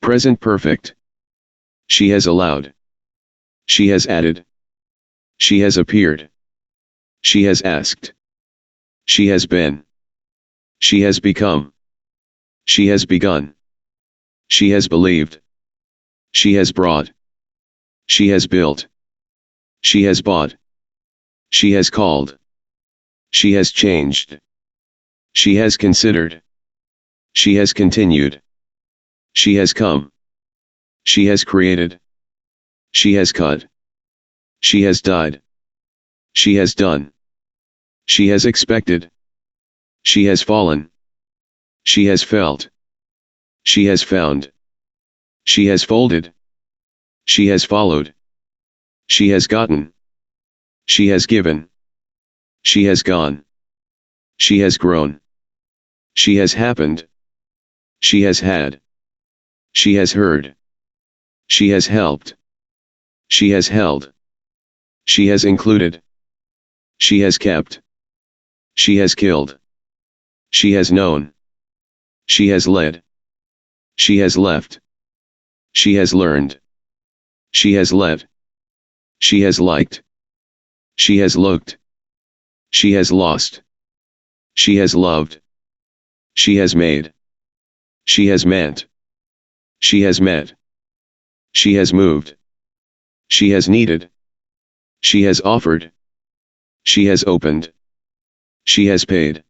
Present perfect. She has allowed. She has added. She has appeared. She has asked. She has been. She has become. She has begun. She has believed. She has brought. She has built. She has bought. She has called. She has changed. She has considered. She has continued. She has come. She has created. She has cut. She has died. She has done. She has expected. She has fallen. She has felt. She has found. She has folded. She has followed. She has gotten. She has given. She has gone. She has grown. She has happened. She has had. She has heard. She has helped. She has held. She has included. She has kept. She has killed. She has known. She has led. She has left. She has learned. She has let. She has liked. She has looked. She has lost. She has loved. She has made. She has meant. She has met. She has moved. She has needed. She has offered. She has opened. She has paid.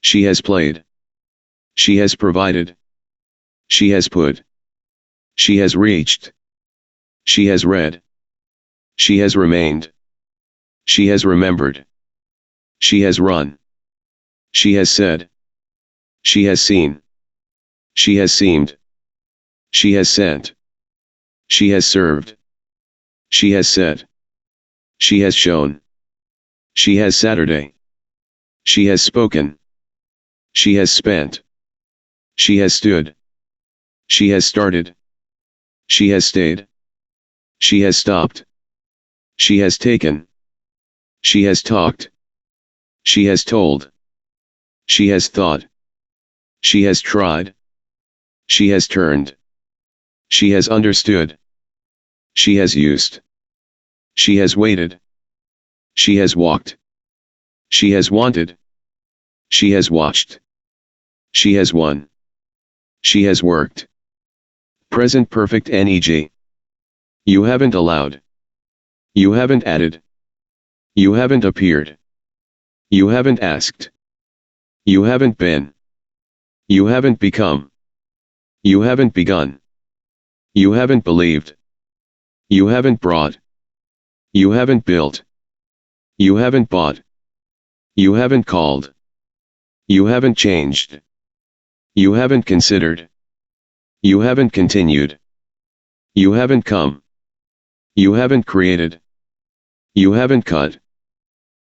She has played. She has provided. She has put. She has reached. She has read. She has remained. She has remembered. She has run. She has said. She has seen. She has seemed. She has sent. She has served. She has said. She has shown. She has Saturday. She has spoken. She has spent. She has stood. She has started. She has stayed. She has stopped. She has taken. She has talked. She has told. She has thought. She has tried. She has turned. She has understood. She has used. She has waited. She has walked. She has wanted. She has watched. She has won. She has worked. Present perfect neg. You haven't allowed. You haven't added. You haven't appeared. You haven't asked. You haven't been. You haven't become. You haven't begun. You haven't believed. You haven't brought. You haven't built. You haven't bought. You haven't called. You haven't changed. You haven't considered. You haven't continued. You haven't come. You haven't created. You haven't cut.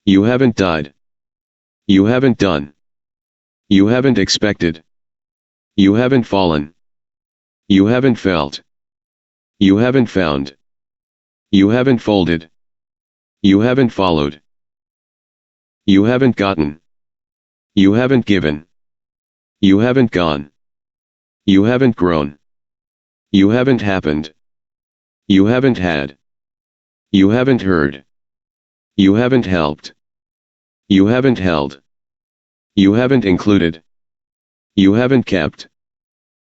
You haven't died. You haven't done. You haven't expected. You haven't fallen. You haven't felt. You haven't found. You haven't folded. You haven't followed. You haven't gotten. You haven't given. You haven't gone. You haven't grown. You haven't happened. You haven't had. You haven't heard. You haven't helped. You haven't held. You haven't included. You haven't kept.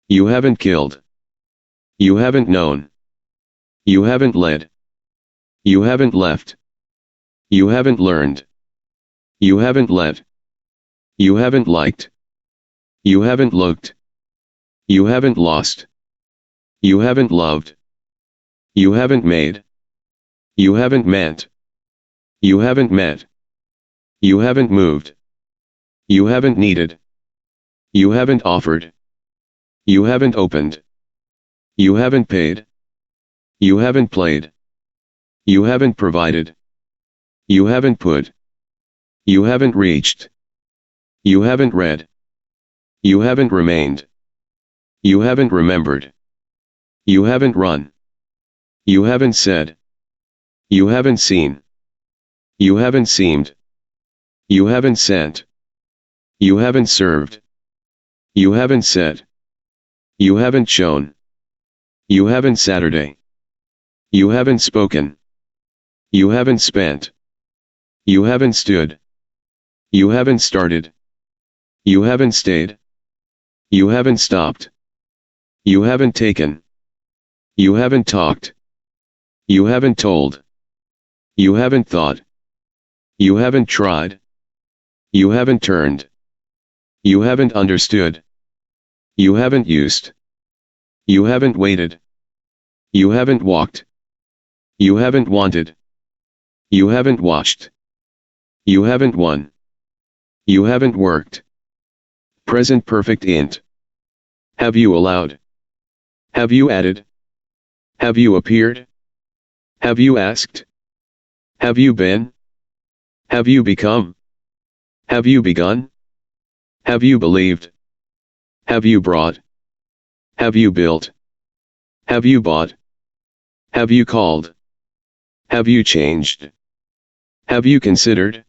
You haven't killed. You haven't known. You haven't led. You haven't left. You haven't learned. You haven't let. You haven't liked. You haven't looked. You haven't lost. You haven't loved. You haven't made. You haven't meant. You haven't met. You haven't moved. You haven't needed. You haven't offered. You haven't opened. You haven't paid. You haven't played. You haven't provided. You haven't put. You haven't reached. You haven't read. You haven't remained. You haven't remembered. You haven't run. You haven't said. You haven't seen. You haven't seemed. You haven't sent. You haven't served. You haven't said. You haven't shown. You haven't Saturday. You haven't spoken. You haven't spent. You haven't stood. You haven't started. You haven't stayed. You haven't stopped. You haven't taken. You haven't talked. You haven't told. You haven't thought. You haven't tried. You haven't turned. You haven't understood. You haven't used. You haven't waited. You haven't walked. You haven't wanted. You haven't watched. You haven't won. You haven't worked. Present perfect int. Have you allowed? Have you added? Have you appeared? Have you asked? Have you been? Have you become? Have you begun? Have you believed? Have you brought? Have you built? Have you bought? Have you called? Have you changed? Have you considered?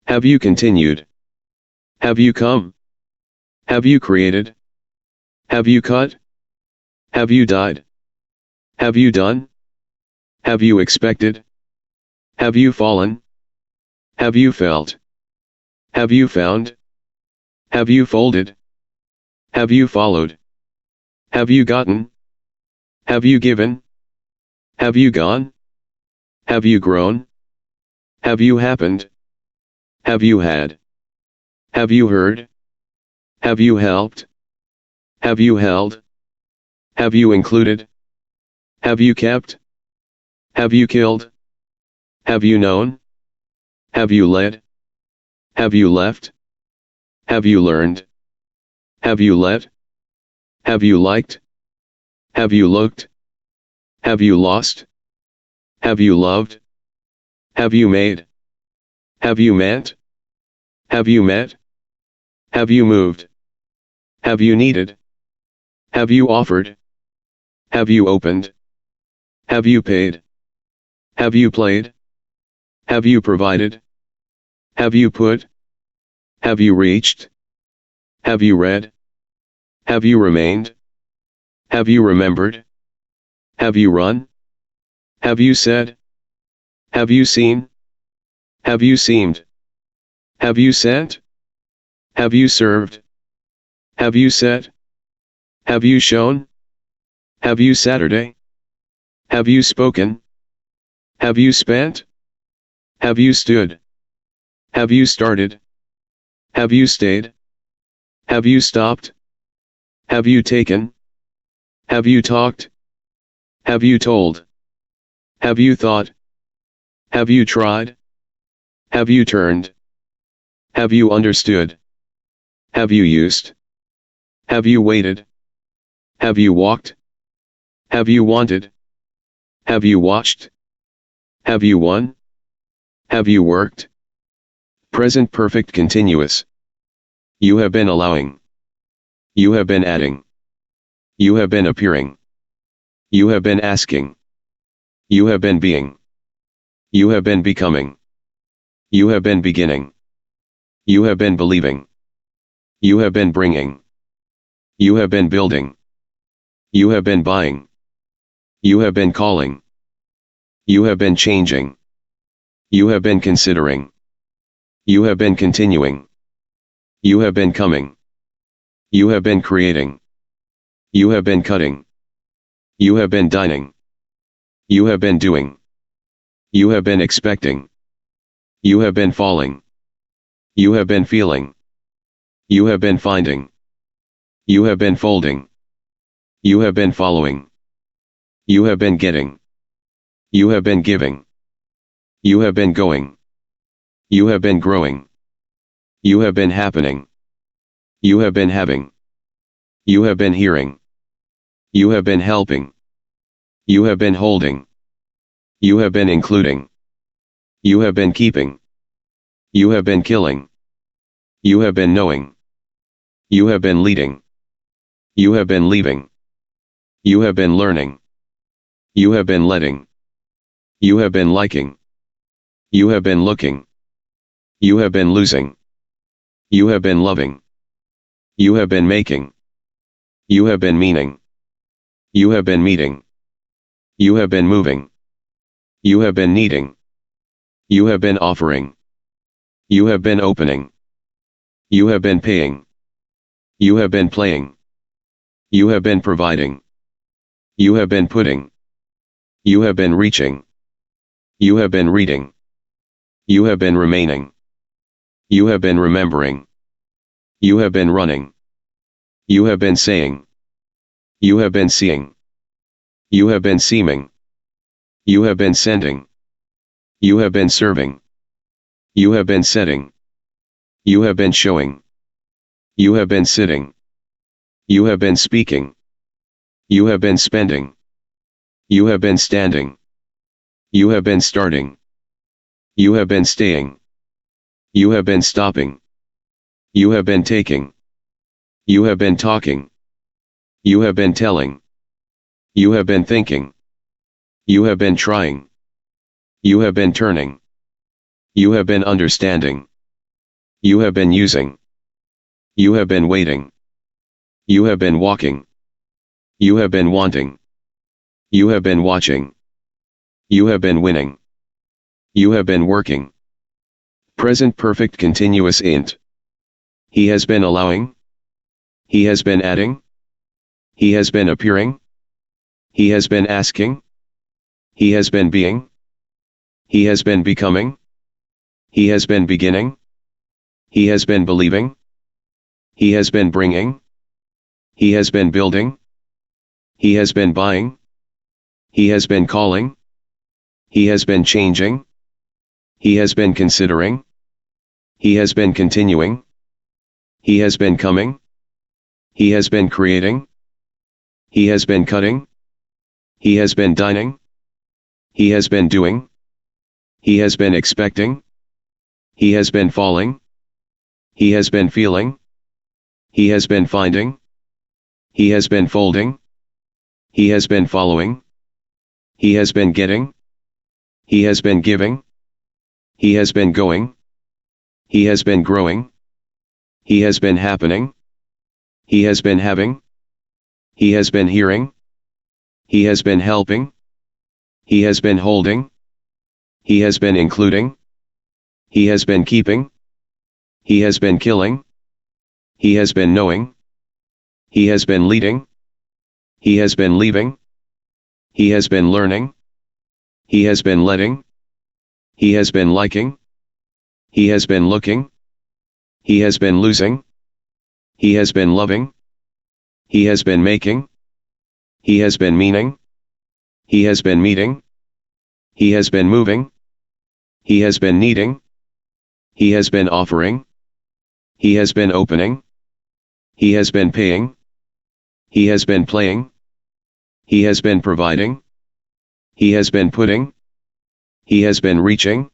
Have you continued? Have you come? Have you created? Have you cut? Have you died? Have you done? Have you expected? Have you fallen? Have you felt? Have you found? Have you folded? Have you followed? Have you gotten? Have you given? Have you gone? Have you grown? Have you happened? Have you had? Have you heard? Have you helped? Have you held? Have you included? Have you kept? Have you killed? Have you known? Have you led? Have you left? Have you learned? Have you let? Have you liked? Have you looked? Have you lost? Have you loved? Have you made? Have you meant? Have you met? Have you moved? Have you needed? Have you offered? Have you opened? Have you paid? Have you played? Have you provided? Have you put? Have you reached? Have you read? Have you remained? Have you remembered? Have you run? Have you said? Have you seen? Have you seemed? Have you sent? Have you served? Have you set? Have you shown? Have you Saturday? Have you spoken? Have you spent? Have you stood? Have you started? Have you stayed? Have you stopped? Have you taken? Have you talked? Have you told? Have you thought? Have you tried? Have you turned? Have you understood? Have you used? Have you waited? Have you walked? Have you wanted? Have you watched? Have you won? Have you worked? Present perfect continuous. You have been allowing. You have been adding. You have been appearing. You have been asking. You have been being. You have been becoming. You have been beginning. You have been believing. You have been bringing. You have been building. You have been buying. You have been calling. You have been changing. You have been considering. You have been continuing. You have been coming. You have been creating. You have been cutting. You have been dining. You have been doing. You have been expecting. You have been falling. You have been feeling. You have been finding. You have been folding. You have been following. You have been getting. You have been giving. You have been going. You have been growing. You have been happening. You have been having. You have been hearing. You have been helping. You have been holding. You have been including. You have been keeping. You have been killing. You have been knowing. You have been leading. You have been leaving. You have been learning. You have been letting. You have been liking. You have been looking. You have been losing. You have been loving. You have been making. You have been meaning. You have been meeting. You have been moving. You have been needing. You have been offering. You have been opening. You have been paying. You have been playing. You have been providing. You have been putting. You have been reaching. You have been reading. You have been remaining. You have been remembering. You have been running. You have been saying. You have been seeing. You have been seeming. You have been sending. You have been serving. You have been setting. You have been showing. You have been sitting. You have been speaking. You have been spending. You have been standing. You have been starting. You have been staying. You have been stopping. You have been taking. You have been talking. You have been telling. You have been thinking. You have been trying. You have been turning. You have been understanding. You have been using. You have been waiting. You have been walking. You have been wanting. You have been watching. You have been winning. You have been working. Present perfect continuous int. He has been allowing. He has been adding. He has been appearing. He has been asking. He has been being. He has been becoming. He has been beginning. He has been believing. He has been bringing. He has been building. He has been buying. He has been calling. He has been changing. He has been considering. He has been continuing. He has been coming. He has been creating. He has been cutting. He has been dining. He has been doing. He has been expecting. He has been falling. He has been feeling. He has been finding. He has been folding. He has been following. He has been getting. He has been giving. He has been going. He has been growing. He has been happening. He has been having. He has been hearing. He has been helping. He has been holding. He has been including. He has been keeping. He has been killing. He has been knowing. He has been leading. He has been leaving. He has been learning. He has been letting. He has been liking. He has been looking. He has been losing. He has been loving. He has been making. He has been meaning. He has been meeting. He has been moving. He has been needing. He has been offering. He has been opening. He has been paying. He has been playing. He has been providing. He has been putting. He has been reaching.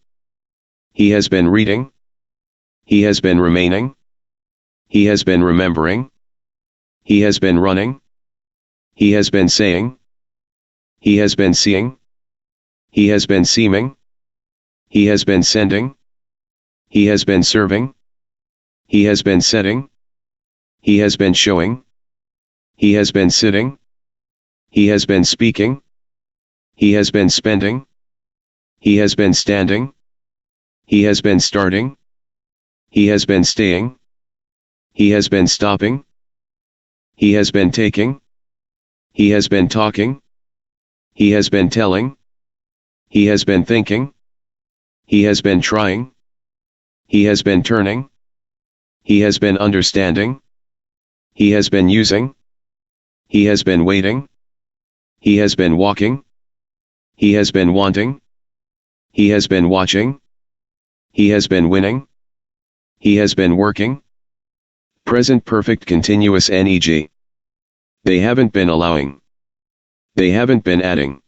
He has been reading. He has been remaining. He has been remembering. He has been running. He has been saying. He has been seeing. He has been seeming. He has been sending. He has been serving. He has been setting. He has been showing. He has been sitting. He has been speaking. He has been spending. He has been standing. He has been starting. He has been staying. He has been stopping. He has been taking. He has been talking. He has been telling. He has been thinking. He has been trying. He has been turning. He has been understanding. He has been using. He has been waiting. He has been walking. He has been wanting. He has been watching. He has been winning. He has been working. Present perfect continuous neg. They haven't been allowing. They haven't been adding.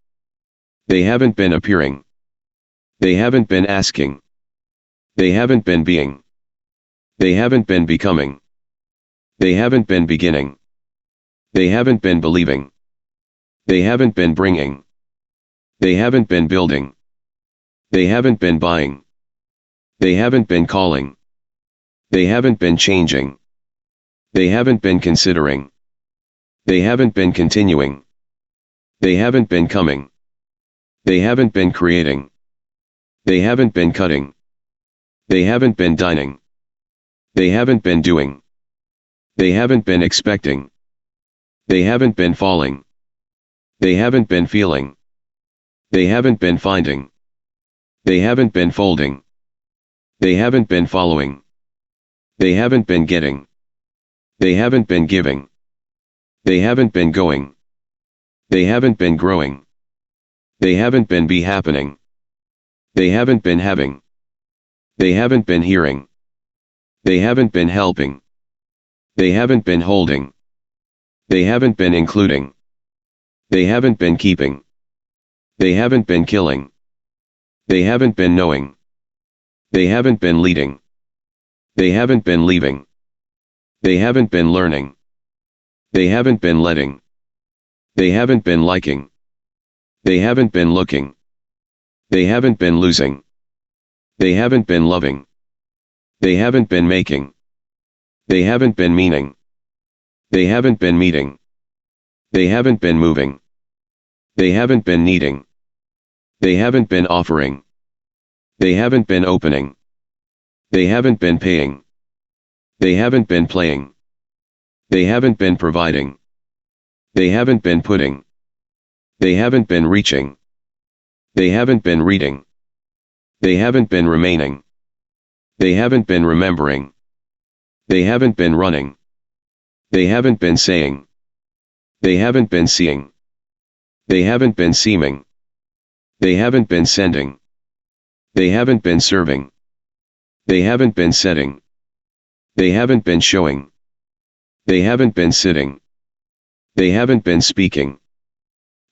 They haven't been appearing. They haven't been asking. They haven't been being. They haven't been becoming. They haven't been beginning. They haven't been believing. They haven't been bringing. They haven't been building. They haven't been buying. They haven't been calling. They haven't been changing. They haven't been considering. They haven't been continuing. They haven't been coming. They haven't been creating. They haven't been cutting. They haven't been dining. They haven't been doing. They haven't been expecting. They haven't been falling. They haven't been feeling. They haven't been finding. They haven't been folding. They haven't been following. They haven't been getting. They haven't been giving. They haven't been going. They haven't been growing. They haven't been be happening. They haven't been having. They haven't been hearing. They haven't been helping. They haven't been holding. They haven't been including. They haven't been keeping. They haven't been killing. They haven't been knowing. They haven't been leading. They haven't been leaving. They haven't been learning. They haven't been letting. They haven't been liking. They haven't been looking. They haven't been losing. They haven't been loving. They haven't been making. They haven't been meaning. They haven't been meeting. They haven't been moving. They haven't been needing. They haven't been offering. They haven't been opening. They haven't been paying. They haven't been playing. They haven't been providing. They haven't been putting. They haven't been reaching. They haven't been reading. They haven't been remaining. They haven't been remembering. They haven't been running. They haven't been saying. They haven't been seeing. They haven't been seeming. They haven't been sending. They haven't been serving. They haven't been setting. They haven't been showing. They haven't been sitting. They haven't been speaking.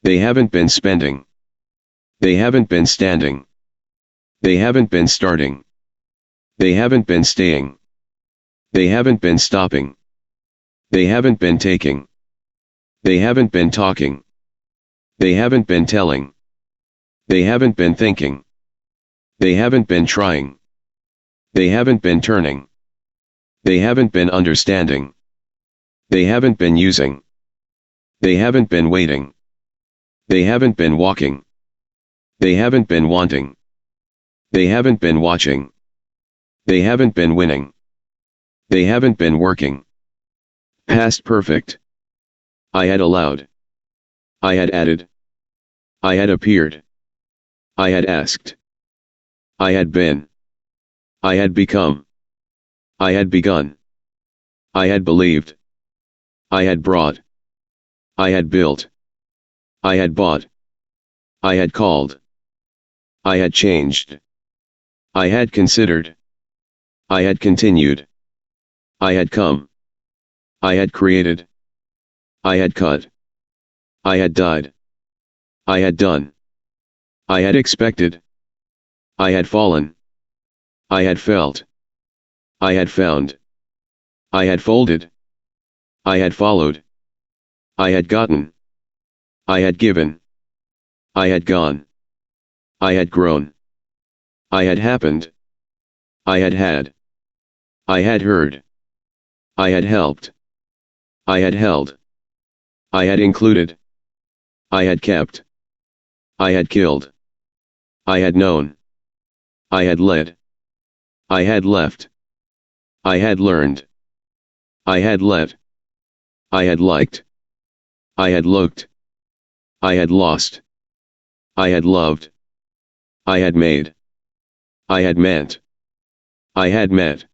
They haven't been spending. They haven't been standing. They haven't been starting. They haven't been staying. They haven't been stopping. They haven't been taking. They haven't been talking. They haven't been telling. They haven't been thinking. They haven't been trying. They haven't been turning. They haven't been understanding. They haven't been using. They haven't been waiting. They haven't been walking. They haven't been wanting. They haven't been watching. They haven't been winning. They haven't been working. Past perfect. I had allowed. I had added. I had appeared. I had asked. I had been. I had become. I had begun. I had believed. I had brought. I had built. I had bought. I had called. I had changed. I had considered. I had continued. I had come. I had created. I had cut. I had died. I had done. I had expected. I had fallen. I had felt. I had found. I had folded. I had followed. I had gotten. I had given. I had gone. I had grown. I had happened. I had had. I had heard. I had helped. I had held. I had included. I had kept. I had killed. I had known. I had led. I had left. I had learned. I had let. I had liked. I had looked. I had lost. I had loved. I had made. I had meant. I had met.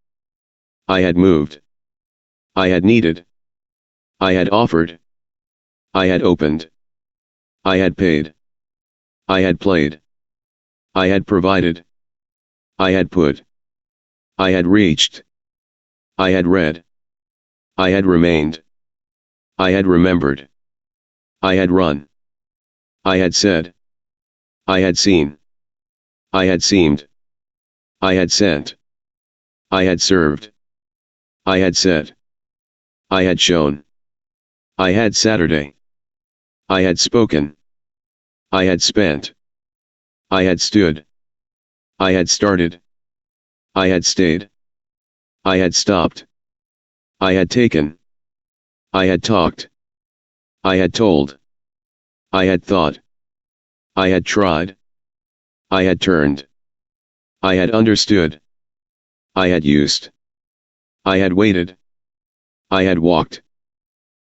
I had moved. I had needed. I had offered. I had opened. I had paid. I had played. I had provided. I had put. I had reached. I had read. I had remained. I had remembered. I had run. I had said. I had seen. I had seemed. I had sent. I had served. I had said. I had shown. I had Saturday. I had spoken. I had spent. I had stood. I had started. I had stayed. I had stopped. I had taken. I had talked. I had told. I had thought. I had tried. I had turned. I had understood. I had used. I had waited. I had walked.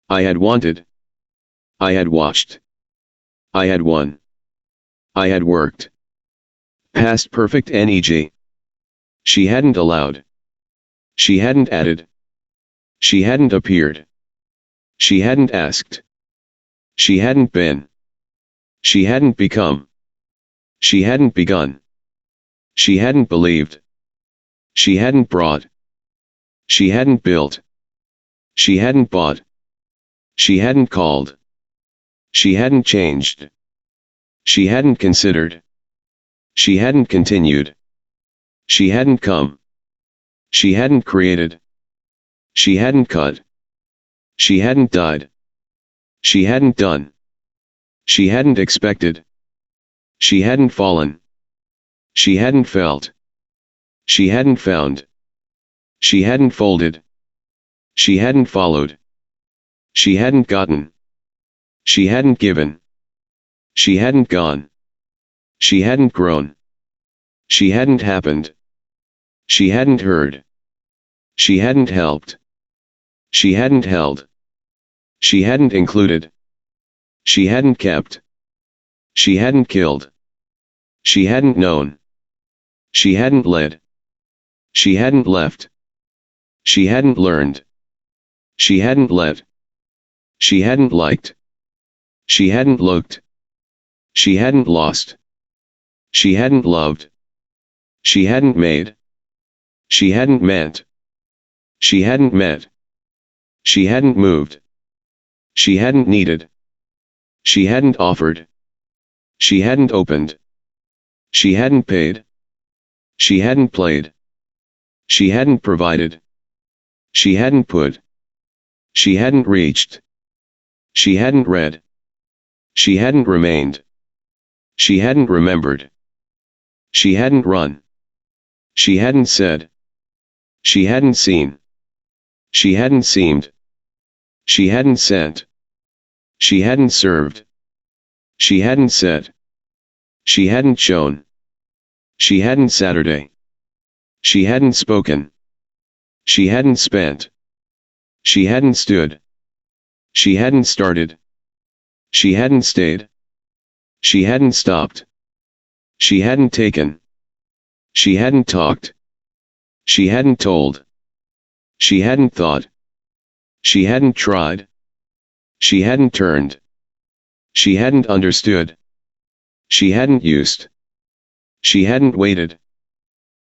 I had wanted. I had watched. I had won. I had worked. Past perfect neg. She hadn't allowed. She hadn't added. She hadn't appeared. She hadn't asked. She hadn't been. She hadn't become. She hadn't begun. She hadn't believed. She hadn't brought. She hadn't built. She hadn't bought. She hadn't called. She hadn't changed. She hadn't considered. She hadn't continued. She hadn't come. She hadn't created. She hadn't cut. She hadn't died. She hadn't done. She hadn't expected. She hadn't fallen. She hadn't felt. She hadn't found. She hadn't folded. She hadn't followed. She hadn't gotten. She hadn't given. She hadn't gone. She hadn't grown. She hadn't happened. She hadn't heard. She hadn't helped. She hadn't held. She hadn't included. She hadn't kept. She hadn't killed. She hadn't known. She hadn't led. She hadn't left. She hadn't learned. She hadn't let. She hadn't liked. She hadn't looked. She hadn't lost. She hadn't loved. She hadn't made. She hadn't meant. She hadn't met. She hadn't moved. She hadn't needed. She hadn't offered. She hadn't opened. She hadn't paid. She hadn't played. She hadn't provided. She hadn't put. She hadn't reached. She hadn't read. She hadn't remained. She hadn't remembered. She hadn't run. She hadn't said. She hadn't seen. She hadn't seemed. She hadn't sent. She hadn't served. She hadn't said. She hadn't shown. She hadn't Saturday. She hadn't spoken. She hadn't spent. She hadn't stood. She hadn't started. She hadn't stayed. She hadn't stopped. She hadn't taken. She hadn't talked. She hadn't told. She hadn't thought. She hadn't tried. She hadn't turned. She hadn't understood. She hadn't used. She hadn't waited.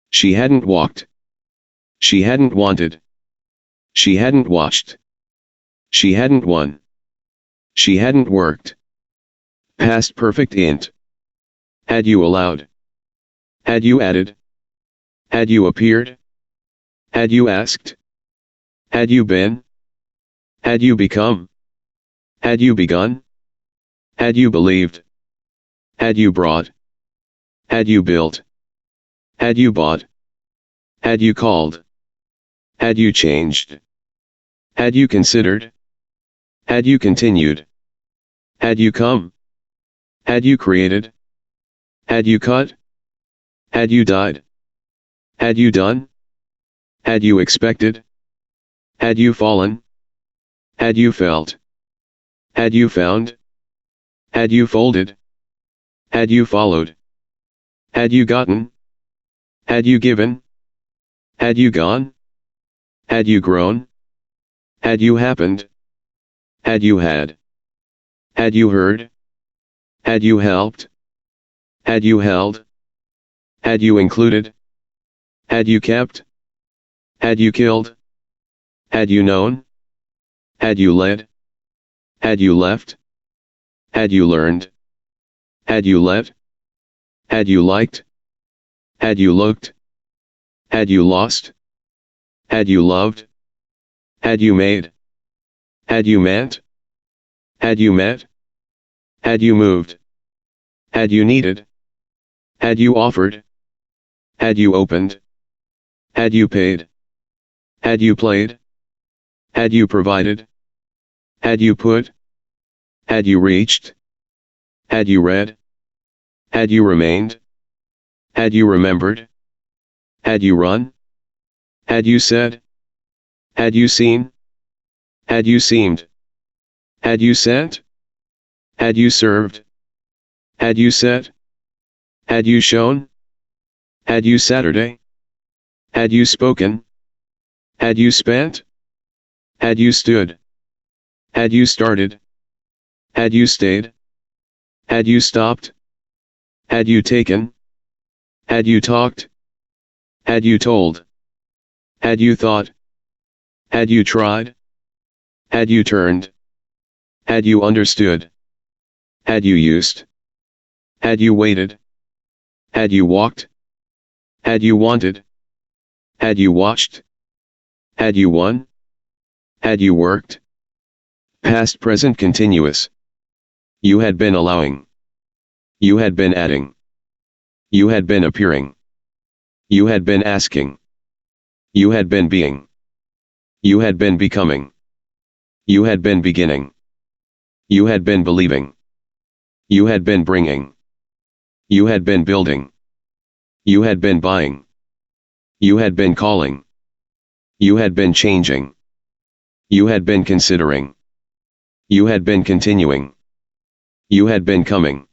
She hadn't walked. She hadn't wanted. She hadn't watched. She hadn't won. She hadn't worked. Past perfect int. Had you allowed? Had you added? Had you appeared? Had you asked? Had you been? Had you become? Had you begun? Had you believed? Had you brought? Had you built? Had you bought? Had you called? Had you changed? Had you considered? Had you continued? Had you come? Had you created? Had you cut? Had you died? Had you done? Had you expected? Had you fallen? Had you felt? Had you found? Had you folded? Had you followed? Had you gotten? Had you given? Had you gone? Had you grown? Had you happened? Had you had? Had you heard? Had you helped? Had you held? Had you included? Had you kept? Had you killed? Had you known? Had you led? Had you left? Had you learned? Had you let? Had you liked? Had you looked? Had you lost? Had you loved? Had you made? Had you meant? Had you met? Had you moved? Had you needed? Had you offered? Had you opened? Had you paid? Had you played? Had you provided? Had you put? Had you reached? Had you read? Had you remained? Had you remembered? Had you run? Had you said? Had you seen? Had you seemed? Had you sent? Had you served? Had you set? Had you shown? Had you Saturday? Had you spoken? Had you spent? Had you stood? Had you started? Had you stayed? Had you stopped? Had you taken? Had you talked? Had you told? Had you thought? Had you tried? Had you turned? Had you understood? Had you used? Had you waited? Had you walked? Had you wanted? Had you watched? Had you won? Had you worked? Past present continuous. You had been allowing. You had been adding. You had been appearing. You had been asking. You had been being. You had been becoming. You had been beginning. You had been believing. You had been bringing. You had been building. You had been buying. You had been calling. You had been changing. You had been considering. You had been continuing. You had been coming.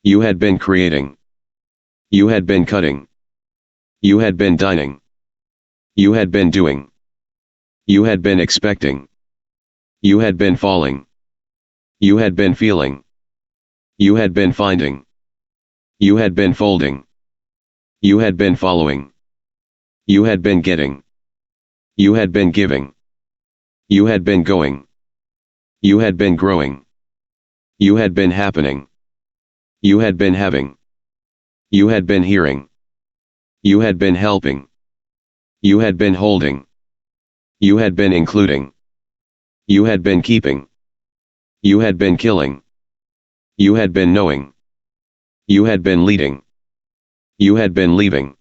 You had been creating. You had been cutting. You had been dining. You had been doing. You had been expecting. You had been falling. You had been feeling. You had been finding. You had been folding. You had been following. You had been getting. You had been giving. You had been going. You had been growing. You had been happening. You had been having. You had been hearing. You had been helping. You had been holding. You had been including. You had been keeping. You had been killing. You had been knowing. You had been leading. You had been leaving.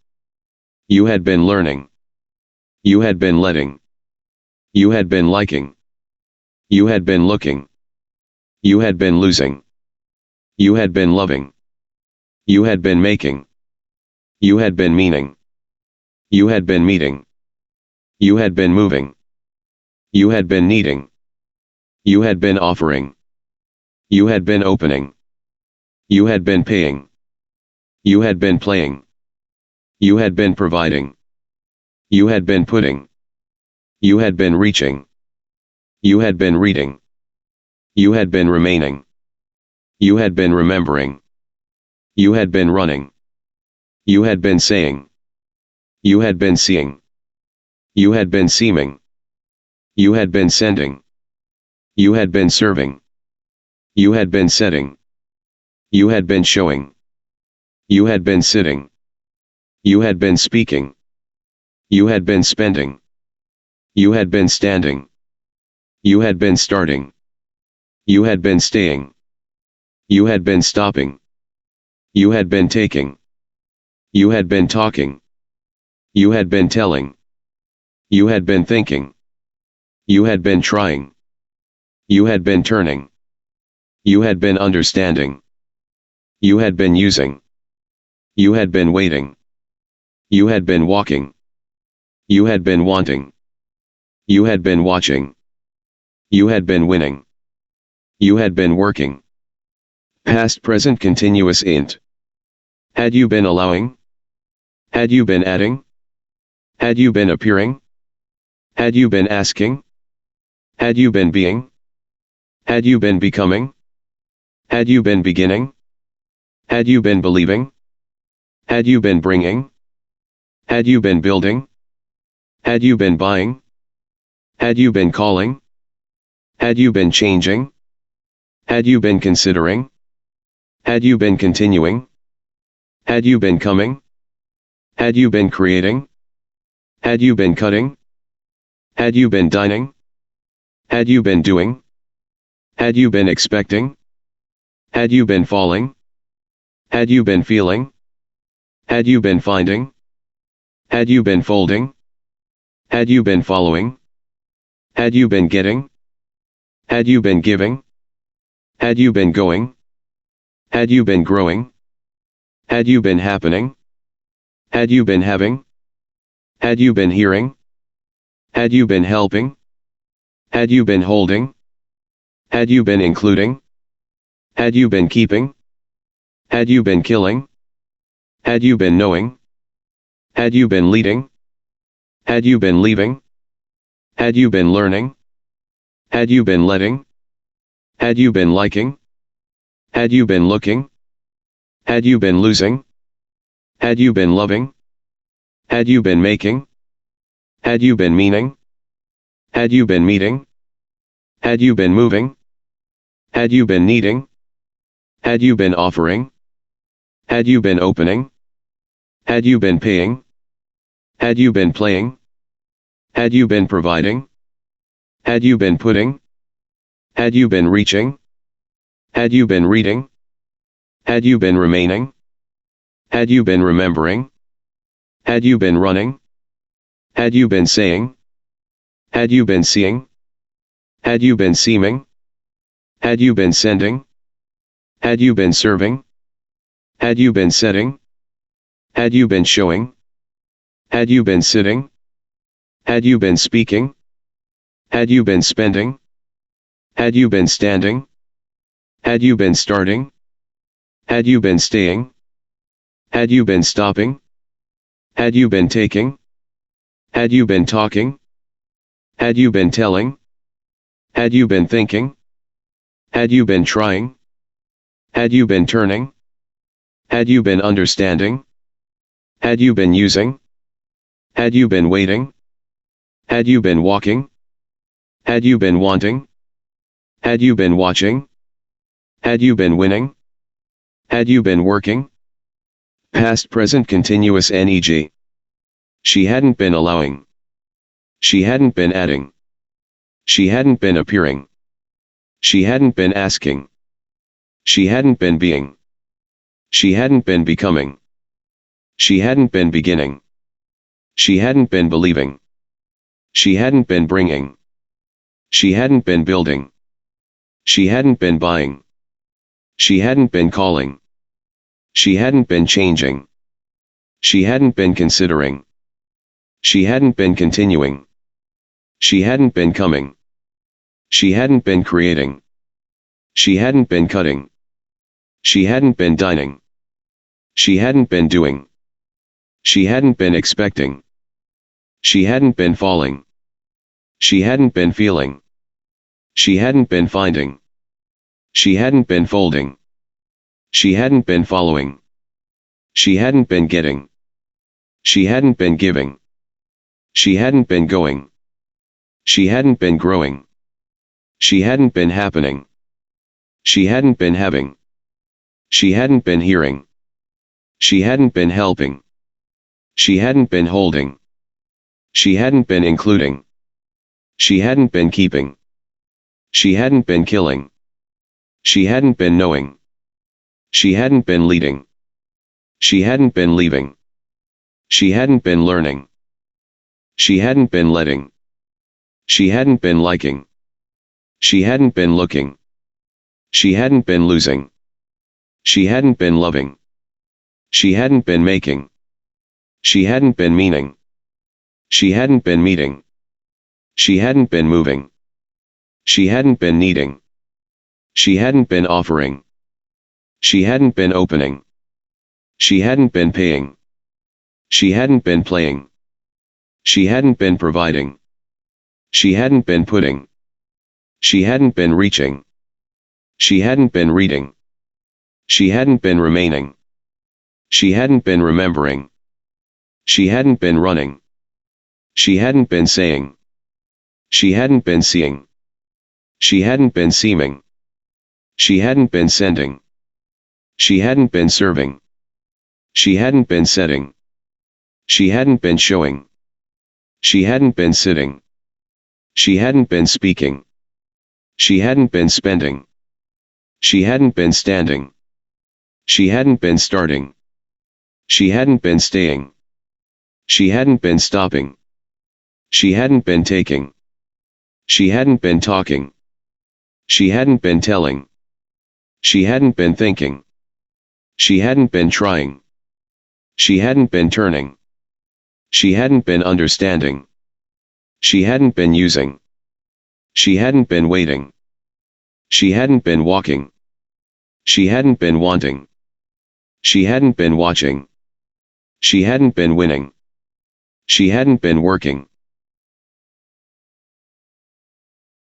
You had been learning. You had been letting. You had been liking. You had been looking. You had been losing. You had been loving. You had been making. You had been meaning. You had been meeting. You had been moving. You had been needing. You had been offering. You had been opening. You had been paying. You had been playing. You had been providing. You had been putting. You had been reaching. You had been reading. You had been remaining. You had been remembering. You had been running. You had been saying. You had been seeing. You had been seeming. You had been sending. You had been serving. You had been setting. You had been showing. You had been sitting. You had been speaking. You had been spending. You had been standing. You had been starting. You had been staying. You had been stopping. You had been taking. You had been talking. You had been telling. You had been thinking. You had been trying. You had been turning. You had been understanding. You had been using. You had been waiting. You had been walking. You had been wanting. You had been watching. You had been winning. You had been working. Past present continuous int. Had you been allowing? Had you been adding? Had you been appearing? Had you been asking? Had you been being? Had you been becoming? Had you been beginning? Had you been believing? Had you been bringing? Had you been building? Had you been buying? Had you been calling? Had you been changing? Had you been considering? Had you been continuing? Had you been coming? Had you been creating? Had you been cutting? Had you been dining? Had you been doing? Had you been expecting? Had you been falling? Had you been feeling? Had you been finding? Had you been folding? Had you been following? Had you been getting? Had you been giving? Had you been going? Had you been growing? Had you been happening? Had you been having? Had you been hearing? Had you been helping? Had you been holding? Had you been including? Had you been keeping? Had you been killing? Had you been knowing? Had you been leading? Had you been leaving? Had you been learning? Had you been letting? Had you been liking? Had you been looking? Had you been losing? Had you been loving? Had you been making? Had you been meaning? Had you been meeting? Had you been moving? Had you been needing? Had you been offering? Had you been opening? Had you been paying? Had you been playing? Had you been providing? Had you been putting? Had you been reaching? Had you been reading? Had you been remaining? Had you been remembering? Had you been running? Had you been saying? Had you been seeing? Had you been seeming? Had you been sending? Had you been serving? Had you been setting? Had you been showing? Had you been sitting? Had you been speaking? Had you been spending? Had you been standing? Had you been starting? Had you been staying? Had you been stopping? Had you been taking? Had you been talking? Had you been telling? Had you been thinking? Had you been trying? Had you been turning? Had you been understanding? Had you been using? Had you been waiting? Had you been walking? Had you been wanting? Had you been watching? Had you been winning? Had you been working? Past present continuous neg. She hadn't been allowing. She hadn't been adding. She hadn't been appearing. She hadn't been asking. She hadn't been being. She hadn't been becoming. She hadn't been beginning. She hadn't been believing. She hadn't been bringing. She hadn't been building. She hadn't been buying. She hadn't been calling. She hadn't been changing. She hadn't been considering. She hadn't been continuing. She hadn't been coming. She hadn't been creating. She hadn't been cutting. She hadn't been dining. She hadn't been doing. She hadn't been expecting. She hadn't been falling. She hadn't been feeling. She hadn't been finding. She hadn't been folding. She hadn't been following. She hadn't been getting. She hadn't been giving. She hadn't been going. She hadn't been growing. She hadn't been happening. She hadn't been having. She hadn't been hearing. She hadn't been helping. She hadn't been holding. She hadn't been including. She hadn't been keeping. She hadn't been killing. She hadn't been knowing. She hadn't been leading. She hadn't been leaving. She hadn't been learning. She hadn't been letting. She hadn't been liking. She hadn't been looking. She hadn't been losing. She hadn't been loving. She hadn't been making. She hadn't been meaning. She hadn't been meeting. She hadn't been moving. She hadn't been needing. She hadn't been offering. She hadn't been opening. She hadn't been paying. She hadn't been playing. She hadn't been providing. She hadn't been putting. She hadn't been reaching. She hadn't been reading. She hadn't been remaining. She hadn't been remembering. She hadn't been running. She hadn't been saying. She hadn't been seeing. She hadn't been seeming. She hadn't been sending. She hadn't been serving. She hadn't been setting. She hadn't been showing. She hadn't been sitting. She hadn't been speaking. She hadn't been spending. She hadn't been standing. She hadn't been starting. She hadn't been staying. She hadn't been stopping. She hadn't been taking. She hadn't been talking. She hadn't been telling. She hadn't been thinking. She hadn't been trying. She hadn't been turning. She hadn't been understanding. She hadn't been using. She hadn't been waiting. She hadn't been walking. She hadn't been wanting. She hadn't been watching. She hadn't been winning. She hadn't been working.